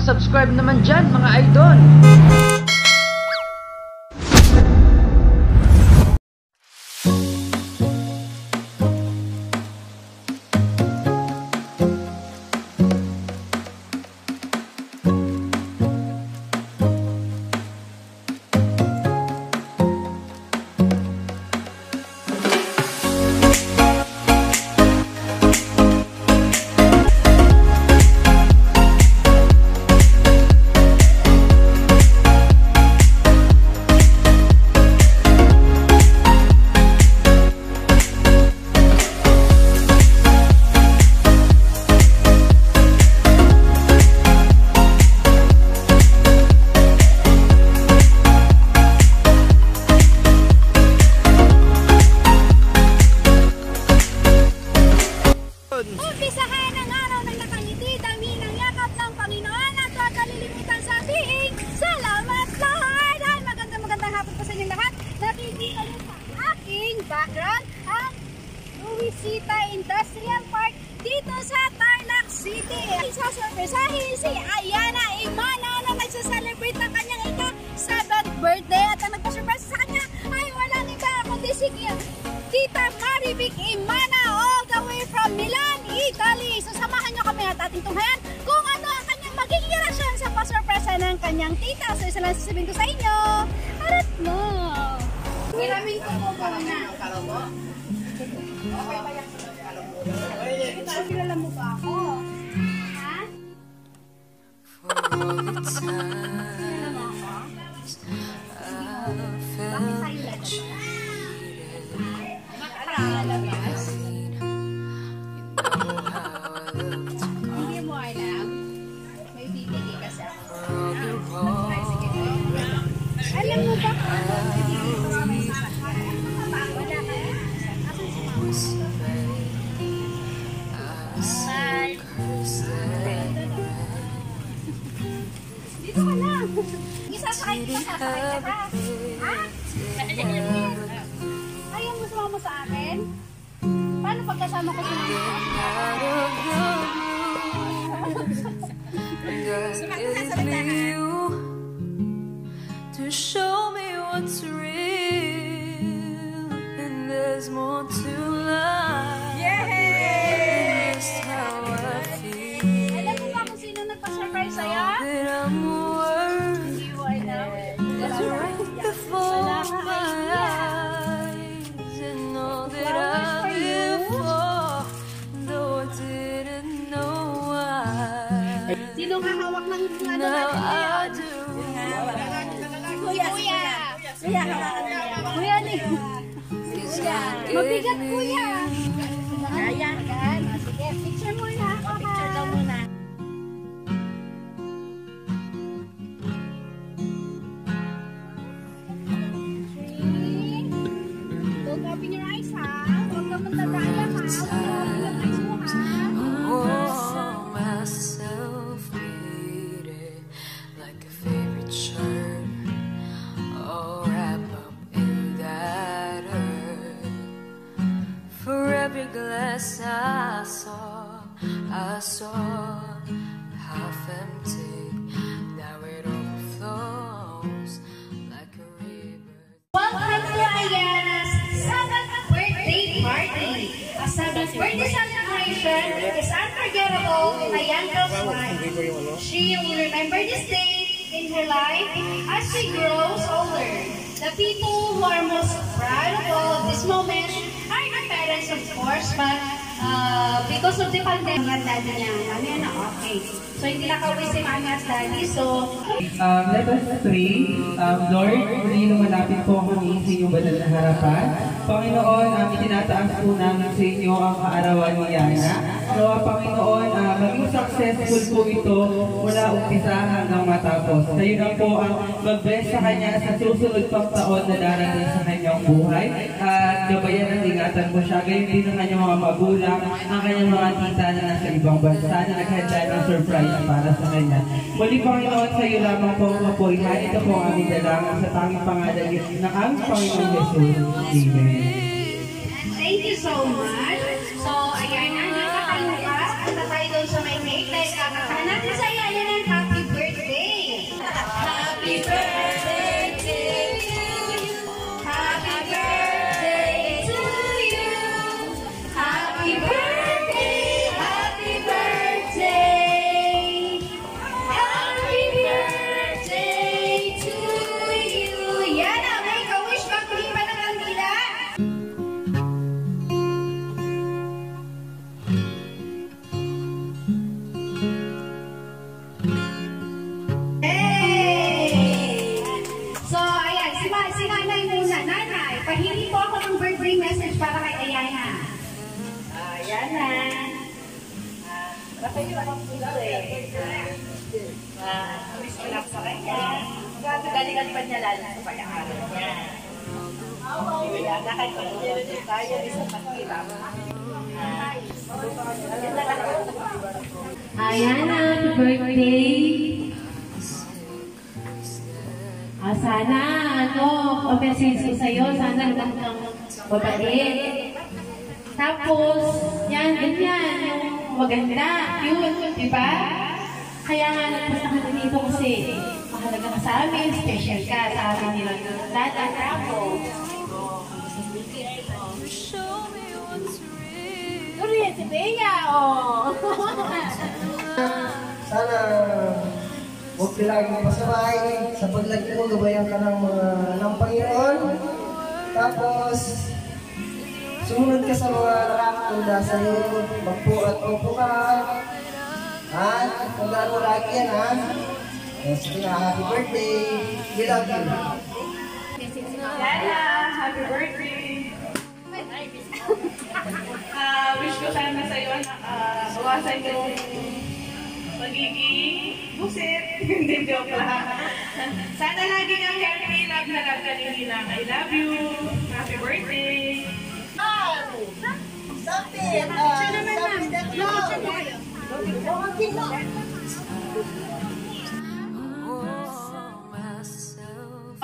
paki-subscribe naman dyan mga idol. Umpisahan ang araw ng nakangiti, dami ng yakap ng Panginoon at huwag kalilimutan sabihin, salamat Lord! Ay, magandang hapon po sa inyong lahat. Nakikita niyo sa aking background ang Luisita Industrial Park dito sa Tarlac City. Sasurpresahin si Ayana Imana na nagsaselebrate ng kanyang ika-7th birthday at ang nagpasurprise sa kanya ay walang iba kundi si Tita Marivic Imana all the way from Milan, Italy. So samahan nyo kami at ating tunghayan kung ano ang kanyang magiging reaksyon sa pasurpresa ng kanyang tita. So isa lang sasabihin ko sa inyo, harap mo. Hiramin ko po muna. Okay ba yan? Kilala mo ba ako? Ha? Kilala mo ako? Bakit tayo lalabas? Lalabas? Hindi mo alam? May bibili kasi ako. Alam mo ba kung ano ang bibili ko sa may sasakyan? Wala ka na? Asan si mama? Bye! Dito ka lang! Isasakay ka ha? Ha? Ayaw mo sumama sa akin? Paano pagkasama ko sumama sa akin? Sumama ka sa bitahan. To show me what's real and there's more to life. Yay! Just how I feel. Alam mo ba kung sino nagpa-surprise sa'yo? Hindi mo alam. It's right before my eyes and all that I live for, though I didn't know why. Sino nga hawak ng ano natin ngayon? Kuya! Kuya! Kuya ni! Kuya! Mabigat kuya! Kaya kan? Sige, picture muna ako ha! Picture daw muna. Don't open your eyes ha! Huwag ka magdadaya ha! Huwag ka open your eyes mo ha! Glass I saw half empty. Now it overflows like a river. Welcome to Ayana's 7th birthday party. A 7th birthday celebration is unforgettable in Ayana's life. She will remember this day in her life as she grows older. The people who are most proud of all of this moment are the parents, of course, but because of the pandemic, daddy niya, mami na okay. So, hindi nakauwi si mami at daddy, so... Let us pray. Lord, muli lumalapit po kami sa inyong banal na harapan. Panginoon, itinataas po namin sa inyo ang kaarawan ni Yana. So, Panginoon, maging successful po ito mula umpisa hanggang matapos. Kayo na po ang mag-bless sa kanya sa susunod pang taon na darating sa kanyang buhay. At gabayan at ingatan mo siya. Gayon din ang kanyang mga magulang, ang kanyang mga tita na nasa ibang bansa na naghanda ng surprise para sa kanya. Muli Panginoon, sa iyo lamang po ang kapurihan. Ito po ang aming dalangin sa tanging pangalan ng aming Panginoon Jesus. Amen. Thank you so much. So, ayan na, nakakalukas. Punta tayo doon sa may cake. Dahil kakakahan natin sa iya, yan ang happy birthday. si nanay muna. Nanay, pahingi po ako ng birthday message para kay Ayana. Ayana. Kasi yung akong pulo eh. Wish ko lang sa kanya. Galing-galing pa niya lalo sa pag-aaral niya. Ayana, kahit pag-aaral niya tayo, isang pag-irap. Ayana, happy birthday! Sana, ang message ko sa'yo, sana naman kang babait. Tapos, yan, ganyan, yung maganda, cute, di ba? Kaya nga, nagpunta ka dito kasi mahalaga ka sa amin, special ka sa amin nilang dad at ako. Uri, si Bea, oh! Sana huwag laging pasaway sa paglagi mo, gabayan ka ng Panginoon. Tapos, sumunod ka sa mga nakakatunda sa iyo, magpo at upo ka. At pag-ano lagi yan, ha? Sige na, happy birthday. We love you. Yana, happy birthday! Wish ko sana sa'yo na bawasan yung magiging busit. Hindi, joke lang. Sana lagi kang healthy, love na love ka nila. I love you. Happy birthday!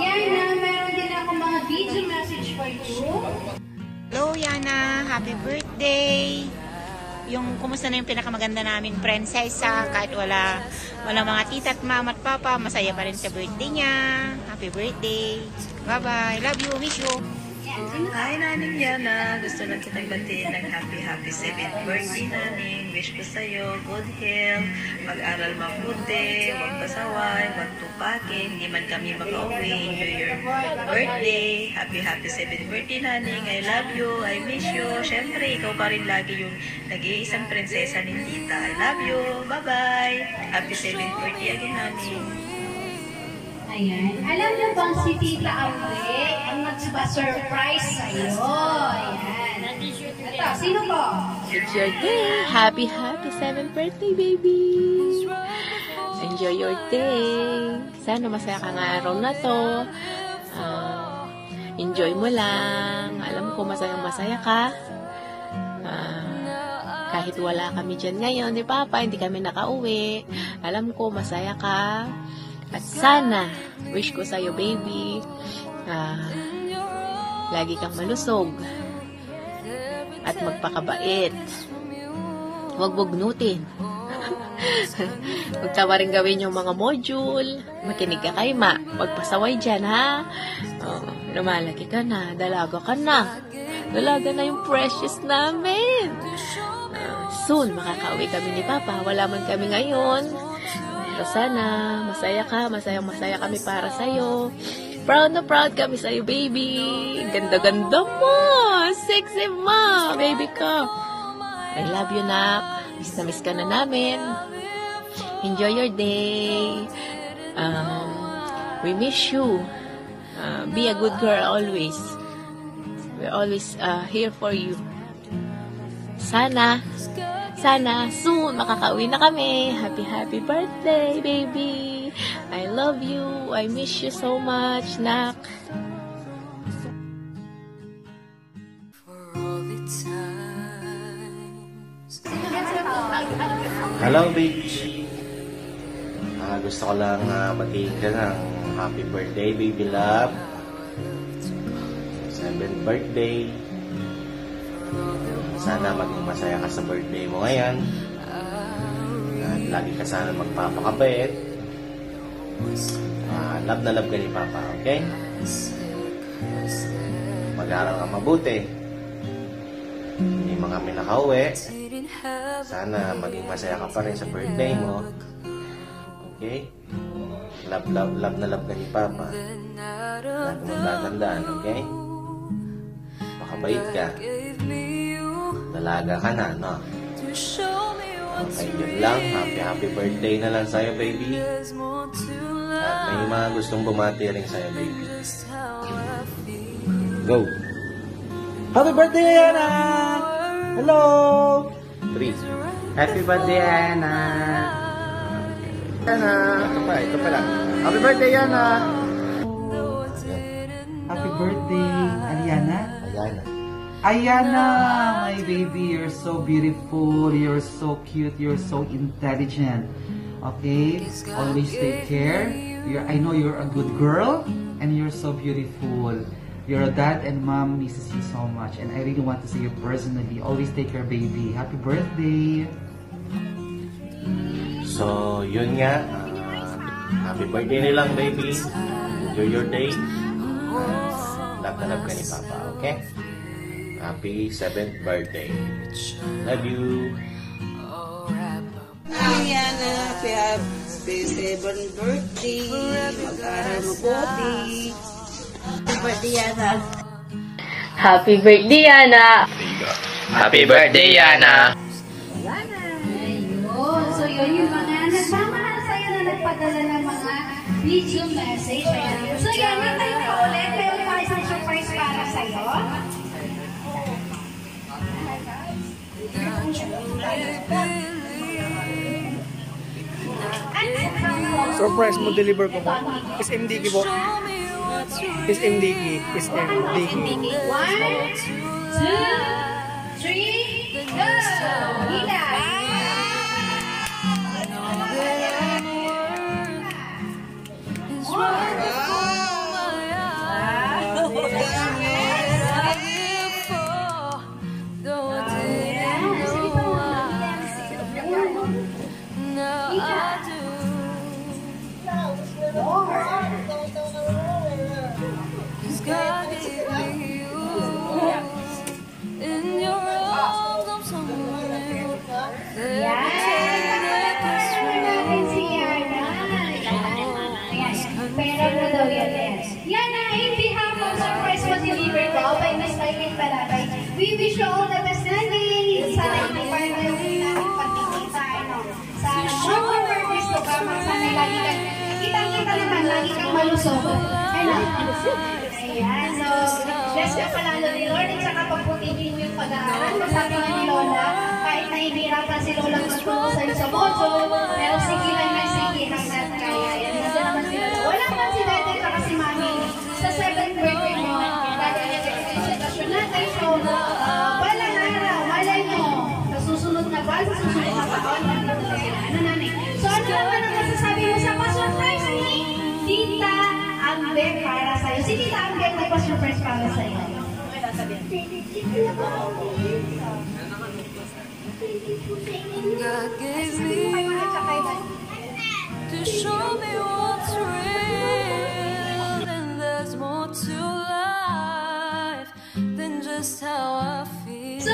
Yana, meron din ako mga video message for you. Hello, Yana. Happy birthday. Yung kumusta na yung pinakamaganda naming prinsesa, kahit wala mga tita at mama at papa, masaya pa rin sa birthday niya. Happy birthday. Bye-bye. Love you. Miss you. Hi, Naning Yana. Gusto lang kitang batiin ng happy 7th birthday, Naning. Wish ko sa'yo good health, mag-aral mabuti, huwag pasaway, huwag tupakin, hindi man kami makauwi. Enjoy your birthday. Happy 7th birthday, Naning. I love you. I miss you. Siyempre, ikaw pa rin lagi yung nag-iisang prinsesa ni Tita. I love you. Bye-bye. Happy 7th birthday again, Naning. Ayan. Alam niyo bang si Tita Aure ang nagpa-surprise sa'yo? Ayan. Ito, sino po? It's your day. Happy 7th birthday, baby. Enjoy your day. Sana masaya ka ng araw na to. Enjoy mo lang. Alam ko masaya ka. Kahit wala kami dyan ngayon, di Papa, hindi kami nakauwi. Alam ko masaya ka. At sana, wish ko sa'yo, baby, lagi kang malusog at magpakabait. Huwag bugnutin. Huwag tawa rin gawin yung mga module. Makinig ka kay Ma. Huwag pasaway dyan, ha? Lumalaki ka na. Dalaga ka na. Dalaga na yung precious namin. Soon, makakauwi kami ni Papa. Wala man kami ngayon. So sana, masaya ka, masaya kami para sa'yo. Proud na proud kami sa'yo, baby. Ganda-ganda mo. Sexy mo, baby ko. I love you, Nak. Miss na miss ka na namin. Enjoy your day. We miss you. Be a good girl always. We're always here for you. Sana soon makakauwi na kami. Happy birthday, baby. I love you. I miss you so much, Nak. Hello, Beach. Gusto ko lang batiin ka ng happy birthday, baby love. 7th birthday. Sana maging masaya ka sa birthday mo ngayon. At lagi ka sana magpapakabait. Love na love ka ni Papa, okay? Mag-aaral ka mabuti. Hindi mga kami nakauwi. Sana maging masaya ka pa rin sa birthday mo. Okay? Love na love ka ni Papa. Lagi mong tatandaan, okay? Makabait ka. Dalaga ka na, no? Okay, yun lang. Happy birthday na lang sa'yo, baby. At may mga gustong bumati rin sa'yo, baby. Go! Happy birthday, Yana! Hello! 3. Happy birthday, Yana! Yana! Ito pa lang. Happy birthday, Yana! Happy birthday, Ariana. Ayana. Ayana, my baby, you're so beautiful, you're so cute, you're so intelligent. Okay? Always take care. I know you're a good girl, and you're so beautiful. Your dad and mom misses you so much, and I really want to see you personally. Always take care, baby. Happy birthday! So, yun nga. Happy birthday nilang, baby. Enjoy your day. Love na love ka ni Papa, okay? Happy 7th birthday. Love you. Yana, happy 7th birthday. Mag-aral mabuti. Happy birthday, Yana. Happy birthday, Yana! Happy birthday, Yana! Ayun. So, yun yung mga nagmamahal sa'yo na nagpadala ng mga video message. Ayan. So, yan na tayo pa ulit. Meron pa isang surprise para sa'yo. Surprise mo deliver ko po. SMDK po. SMDK. SMDK. 1, 2, 3, go! Hila! We wish you all the best, Nani. Sana hindi pa rin yung pagkikita, sa more birthdays to come. Sana lagi kang, kitang-kita naman, lagi kang malusog. Ayan, so, bless ka palalo ni Lord, at saka pagputihin mo yung pag-aaral. Masabi nga ni Lola, kahit nahihirapan si Lola magturo sa'yo sa mojo, pero sige lang na sige, hanggat kaya. Yan, nandun naman si Lola. Wala man si Dede, saka si Mami. Sa 7th birthday mo, dahil yung sitwasyon natin, so, walang araw, malay mo. Sa susunod na ba, sa susunod na taon, nandito na sila. Ano, Nani? So, ano naman ang masasabi mo sa pa-surprise ni Tita Ambe para sa'yo? Si Tita Ambe nagpa-surprise para sa'yo. God gave me you to show me what's real, and there's more to life than just how I feel. So,